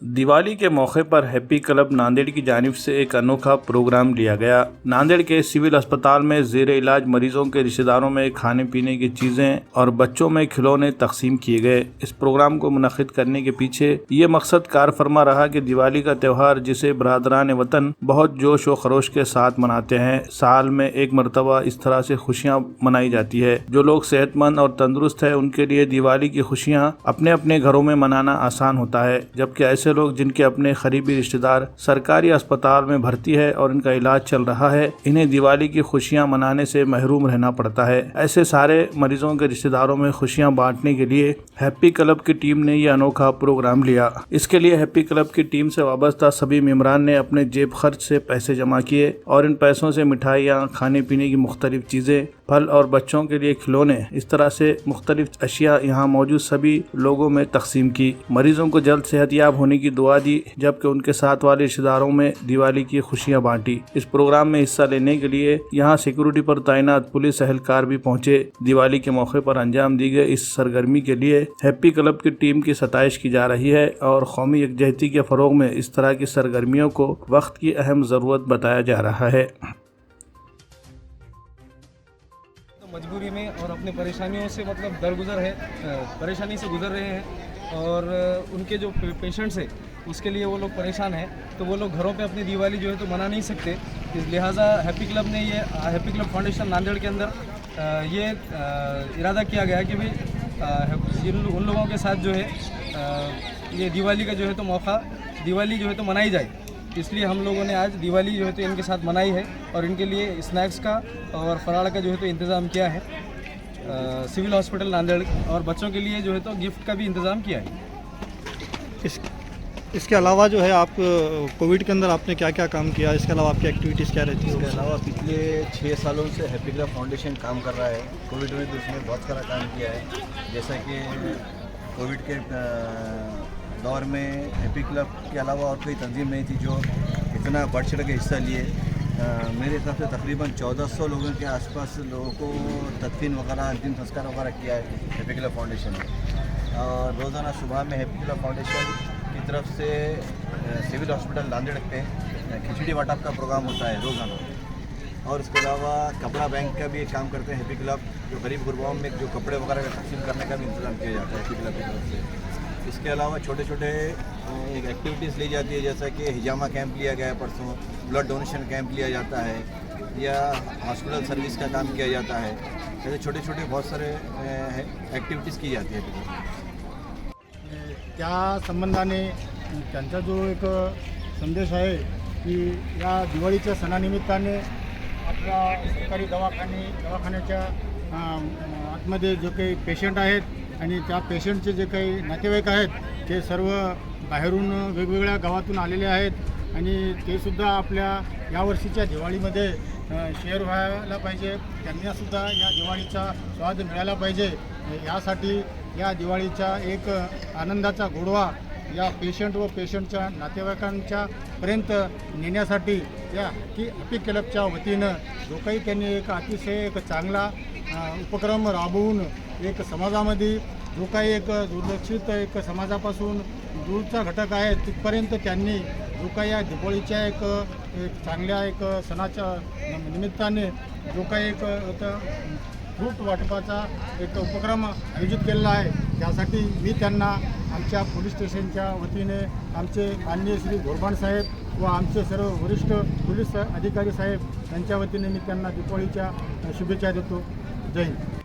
दिवाली के मौके पर हैप्पी क्लब नांदेड़ की जानिब से एक अनोखा प्रोग्राम लिया गया। नांदेड़ के सिविल अस्पताल में जेर इलाज मरीजों के रिश्तेदारों में खाने पीने की चीजें और बच्चों में खिलौने तकसीम किए गए। इस प्रोग्राम को मुनक्किद करने के पीछे ये मकसद कार फरमा रहा कि दिवाली का त्यौहार जिसे बरादरान वतन बहुत जोश व खरोश के साथ मनाते हैं, साल में एक मरतबा इस तरह से खुशियाँ मनाई जाती है। जो लोग सेहतमंद और तंदुरुस्त है उनके लिए दिवाली की खुशियाँ अपने अपने घरों में मनाना आसान होता है, जबकि ऐसे लोग जिनके अपने करीबी रिश्तेदार सरकारी अस्पताल में भर्ती है और इनका इलाज चल रहा है, इन्हें दिवाली की खुशियां मनाने से महरूम रहना पड़ता है। ऐसे सारे मरीजों के रिश्तेदारों में खुशियां बांटने के लिए हैप्पी क्लब की टीम ने यह अनोखा प्रोग्राम लिया। इसके लिए हैप्पी क्लब की टीम से वाबस्ता सभी मेंबरान ने अपने जेब खर्च से पैसे जमा किए और इन पैसों से मिठाइयाँ, खाने पीने की मुख्तलिफ चीजें, फल और बच्चों के लिए खिलौने, इस तरह से मुख्तलिफ अशिया यहाँ मौजूद सभी लोगों में तकसीम की। मरीजों को जल्द सेहतयाब होने की दुआ दी, जबकि उनके साथ वाले रिश्तेदारों में दिवाली की खुशियां बांटी। इस प्रोग्राम में हिस्सा लेने के लिए यहाँ सिक्योरिटी पर तैनात पुलिस एहलकार भी पहुंचे। दिवाली के मौके पर अंजाम दी गई इस सरगर्मी के लिए हैप्पी क्लब की टीम की सताइश की जा रही है और कौमी यकजहती के फरोग में इस तरह की सरगर्मियों को वक्त की अहम ज़रूरत बताया जा रहा है। मजबूरी में और अपनी परेशानियों से मतलब दरगुजर है, परेशानी से गुजर रहे हैं और उनके जो पेशेंट्स हैं उसके लिए वो लोग परेशान हैं, तो वो लोग घरों पे अपनी दिवाली जो है तो मना नहीं सकते। इस लिहाजा हैप्पी क्लब ने ये हैप्पी क्लब फाउंडेशन नांदेड़ के अंदर ये इरादा किया गया कि भाई उन लोगों के साथ जो है ये दिवाली का जो है तो मौका दिवाली जो है तो मनाई जाए। इसलिए हम लोगों ने आज दिवाली जो है तो इनके साथ मनाई है और इनके लिए स्नैक्स का और फराड़ का जो है तो इंतज़ाम किया है। सिविल हॉस्पिटल नांदेड़ और बच्चों के लिए जो है तो गिफ्ट का भी इंतज़ाम किया है। इसके अलावा जो है आप कोविड के अंदर आपने क्या क्या काम किया, इसके अलावा आपकी एक्टिविटीज़ क्या रहती है? इसके अलावा पिछले 6 सालों से हैप्पी क्लब फाउंडेशन काम कर रहा है। कोविड में तो उसने बहुत सारा काम किया है, जैसा कि कोविड के दौर में हैप्पी क्लब के अलावा और कोई तंजीम नहीं थी जो इतना बढ़ चढ़ के हिस्सा लिए। मेरे हिसाब से तकरीबन 1400 लोगों के आसपास लोगों को तदफीन वगैरह, अंतिम संस्कार वगैरह किया है हैप्पी क्लब फाउंडेशन ने। और रोज़ाना सुबह में हैप्पी क्लब फाउंडेशन की तरफ से सिविल हॉस्पिटल नांदेड़ पे खिचड़ी वाटप का प्रोग्राम होता है रोज़ाना। और इसके अलावा कपड़ा बैंक का भी एक काम करते हैं हैप्पी क्लब, जो गरीब गुरबाओं में जो कपड़े वगैरह का तकसीम करने का भी इंतज़ाम किया जाता है हैप्पी क्लब की तरफ से। इसके अलावा छोटे छोटे एक एक्टिविटीज़ ली जाती है, जैसा कि हिजामा कैंप लिया गया है परसों, ब्लड डोनेशन कैंप लिया जाता है या हॉस्पिटल सर्विस का काम किया जाता है। ऐसे छोटे छोटे बहुत सारे ॲक्टिव्हिटीज की जाती है। त्या संबंधाने त्यांचा जो एक संदेश आहे की या दिवाळीच्या सणानिमित्ताने आपल्या सरकारी दवाखान्याच्या आतमध्ये जो काही पेशंट आहेत आणि त्या पेशंटचे जे काही नातेवाईक आहेत ते सर्व बाहेरून वेगवेगळ्या गावातून आलेले आहेत आणि ते सुद्धा आपल्या यावर्षीच्या दिवाळीमध्ये शेअर व्हायला पाहिजे, त्यांनासुद्धा या दिवाळीचा स्वाद मिळाला पाहिजे। यासाठी या दिवाळीचा एक आनंदाचा गोडवा या पेशंट व पेशंटच्या नातेवाईकांच्या पर्यंत नेण्यासाठी या हैप्पी क्लबच्या वतीनं जो काही त्यांनी एक अतिशय एक चांगला उपक्रम राबवून एक समाजामध्ये जो काही एक दुर्लक्षित एक समाजापासून दूरचा घटक आहे तिथपर्यंत त्यांनी जो काही या दिवाळीच्या एक चांगल्या एक सणाच्या निमित्ताने जो काही एक फ्रूट वाटपाचा एक उपक्रम आयोजित केलेला आहे, त्यासाठी मी त्यांना आमच्या पोलीस स्टेशनच्या वतीने आमचे माननीय श्री गोरबाण साहेब व आमचे सर्व वरिष्ठ पोलीस अधिकारी साहेब यांच्या वतीने मी त्यांना दिवाळीच्या शुभेच्छा देतो। जय हिंद।